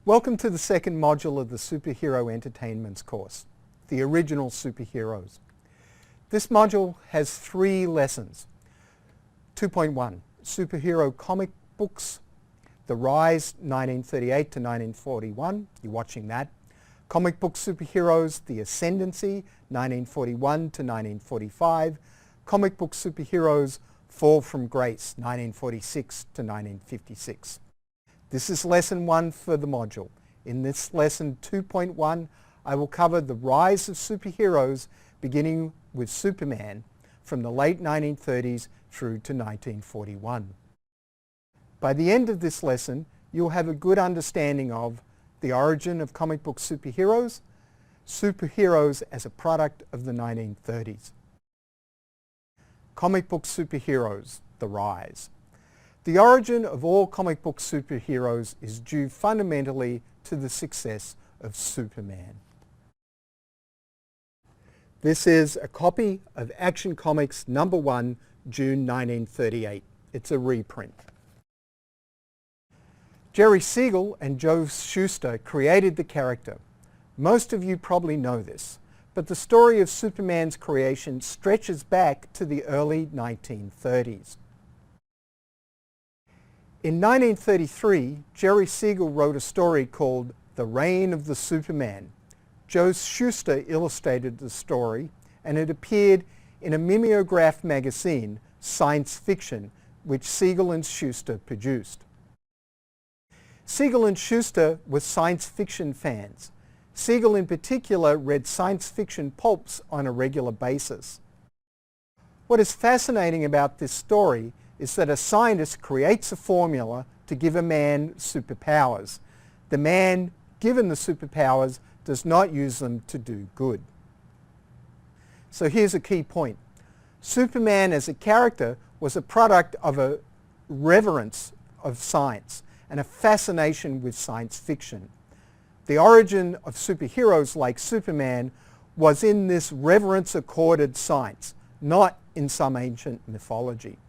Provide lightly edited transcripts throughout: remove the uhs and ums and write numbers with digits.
Welcome to the second module of the Superhero Entertainments course, the original superheroes. This module has 3 lessons. 2.1, Superhero Comic Books, The Rise, 1938 to 1941, you're watching that. Comic Book Superheroes, The Ascendancy, 1941 to 1945. Comic Book Superheroes, Fall from Grace, 1946 to 1956. This is lesson 1 for the module. In this lesson 2.1, I will cover the rise of superheroes beginning with Superman from the late 1930s through to 1941. By the end of this lesson, you'll have a good understanding of the origin of comic book superheroes, superheroes as a product of the 1930s. Comic book superheroes, the rise. The origin of all comic book superheroes is due fundamentally to the success of Superman. This is a copy of Action Comics #1, June 1938. It's a reprint. Jerry Siegel and Joe Shuster created the character. Most of you probably know this, but the story of Superman's creation stretches back to the early 1930s. In 1933, Jerry Siegel wrote a story called The Reign of the Superman. Joe Shuster illustrated the story, and it appeared in a mimeograph magazine, Science Fiction, which Siegel and Shuster produced. Siegel and Shuster were science fiction fans. Siegel in particular read science fiction pulps on a regular basis. What is fascinating about this story is that a scientist creates a formula to give a man superpowers. The man given the superpowers does not use them to do good. So here's a key point. Superman as a character was a product of a reverence of science and a fascination with science fiction. The origin of superheroes like Superman was in this reverence accorded science, not in some ancient mythology.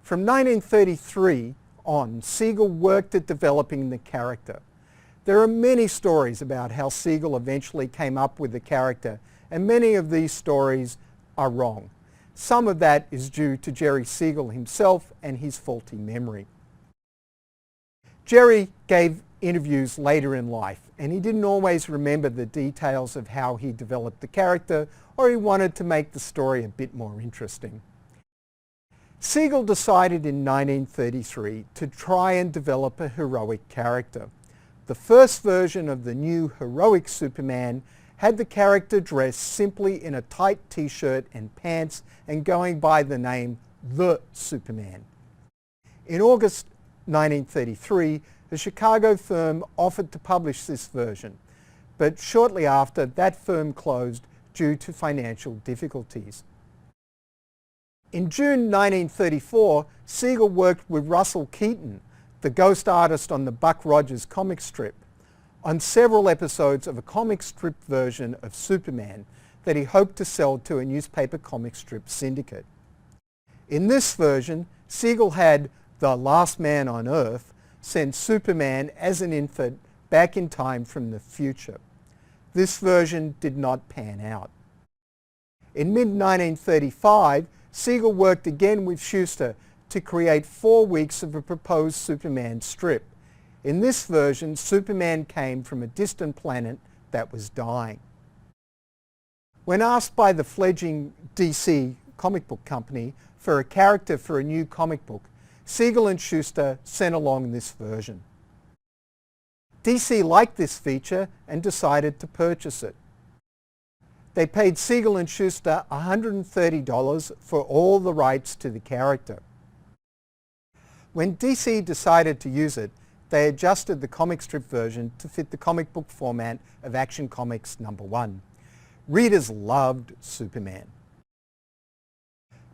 From 1933 on, Siegel worked at developing the character. There are many stories about how Siegel eventually came up with the character, and many of these stories are wrong. Some of that is due to Jerry Siegel himself and his faulty memory. Jerry gave interviews later in life, and he didn't always remember the details of how he developed the character, or he wanted to make the story a bit more interesting. Siegel decided in 1933 to try and develop a heroic character. The first version of the new heroic Superman had the character dressed simply in a tight t-shirt and pants and going by the name The Superman. In August 1933, a Chicago firm offered to publish this version, but shortly after, that firm closed due to financial difficulties. In June 1934, Siegel worked with Russell Keaton, the ghost artist on the Buck Rogers comic strip, on several episodes of a comic strip version of Superman that he hoped to sell to a newspaper comic strip syndicate. In this version, Siegel had the last man on Earth send Superman as an infant back in time from the future. This version did not pan out. In mid-1935, Siegel worked again with Shuster to create 4 weeks of a proposed Superman strip. In this version, Superman came from a distant planet that was dying. When asked by the fledgling DC comic book company for a character for a new comic book, Siegel and Shuster sent along this version. DC liked this feature and decided to purchase it. They paid Siegel and Shuster $130 for all the rights to the character. When DC decided to use it, they adjusted the comic strip version to fit the comic book format of Action Comics #1. Readers loved Superman.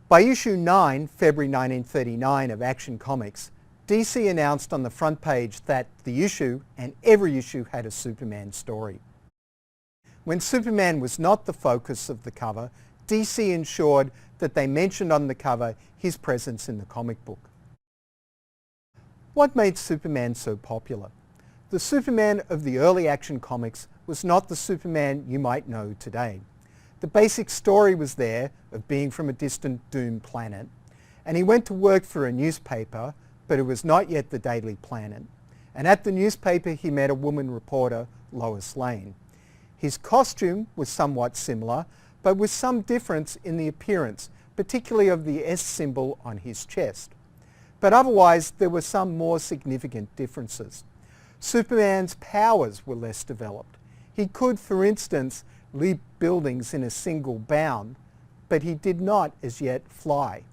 By issue 9, February 1939 of Action Comics, DC announced on the front page that the issue and every issue had a Superman story. When Superman was not the focus of the cover, DC ensured that they mentioned on the cover his presence in the comic book. What made Superman so popular? The Superman of the early Action Comics was not the Superman you might know today. The basic story was there of being from a distant doomed planet, and he went to work for a newspaper, but it was not yet the Daily Planet. And at the newspaper he met a woman reporter, Lois Lane. His costume was somewhat similar, but with some difference in the appearance, particularly of the S symbol on his chest. But otherwise there were some more significant differences. Superman's powers were less developed. He could, for instance, leap buildings in a single bound, but he did not as yet fly.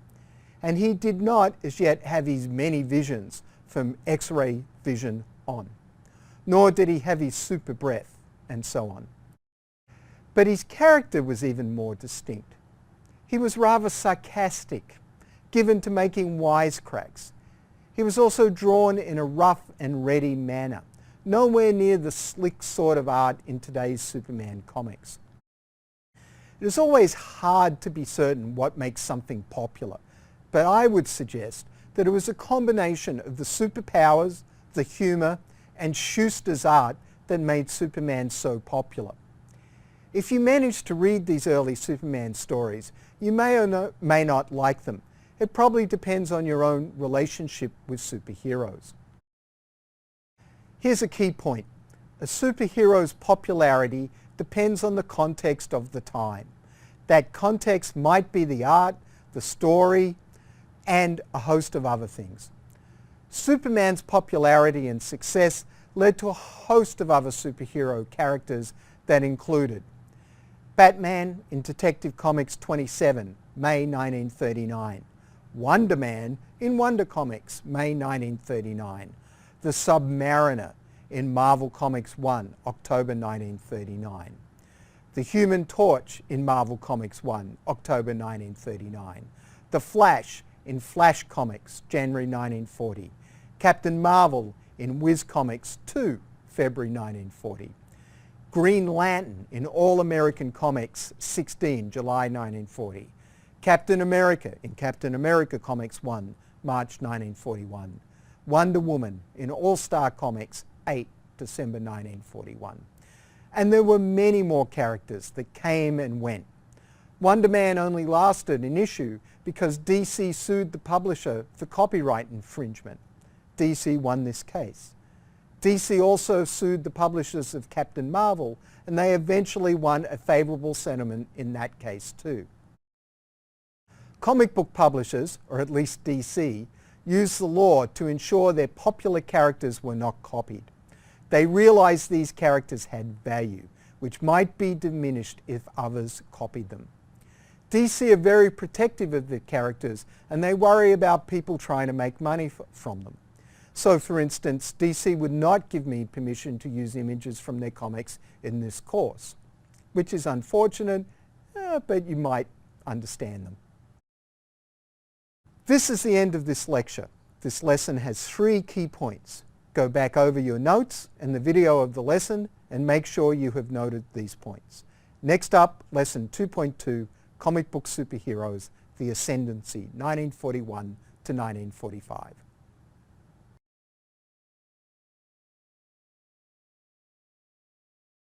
And he did not as yet have his many visions from X-ray vision on. Nor did he have his super breath, and so on. But his character was even more distinct. He was rather sarcastic, given to making wisecracks. He was also drawn in a rough and ready manner, nowhere near the slick sort of art in today's Superman comics. It is always hard to be certain what makes something popular, but I would suggest that it was a combination of the superpowers, the humour, and Schuster's art that made Superman so popular. If you managed to read these early Superman stories, you may or may not like them. It probably depends on your own relationship with superheroes. Here's a key point. A superhero's popularity depends on the context of the time. That context might be the art, the story, and a host of other things. Superman's popularity and success led to a host of other superhero characters that included Batman in Detective Comics 27, May 1939. Wonder Man in Wonder Comics, May 1939. The Submariner in Marvel Comics 1, October 1939. The Human Torch in Marvel Comics 1, October 1939. The Flash in Flash Comics, January 1940. Captain Marvel in Whiz Comics 2, February 1940. Green Lantern in All American Comics 16, July 1940. Captain America in Captain America Comics 1, March 1941. Wonder Woman in All-Star Comics 8, December 1941. And there were many more characters that came and went. Wonder Man only lasted an issue because DC sued the publisher for copyright infringement. DC won this case. DC also sued the publishers of Captain Marvel, and they eventually won a favourable settlement in that case too. Comic book publishers, or at least DC, used the law to ensure their popular characters were not copied. They realized these characters had value, which might be diminished if others copied them. DC are very protective of their characters, and they worry about people trying to make money from them. So, for instance, DC would not give me permission to use images from their comics in this course, which is unfortunate, but you might understand them. This is the end of this lecture. This lesson has 3 key points. Go back over your notes and the video of the lesson and make sure you have noted these points. Next up, Lesson 2.2, Comic Book Superheroes, The Ascendancy, 1941 to 1945.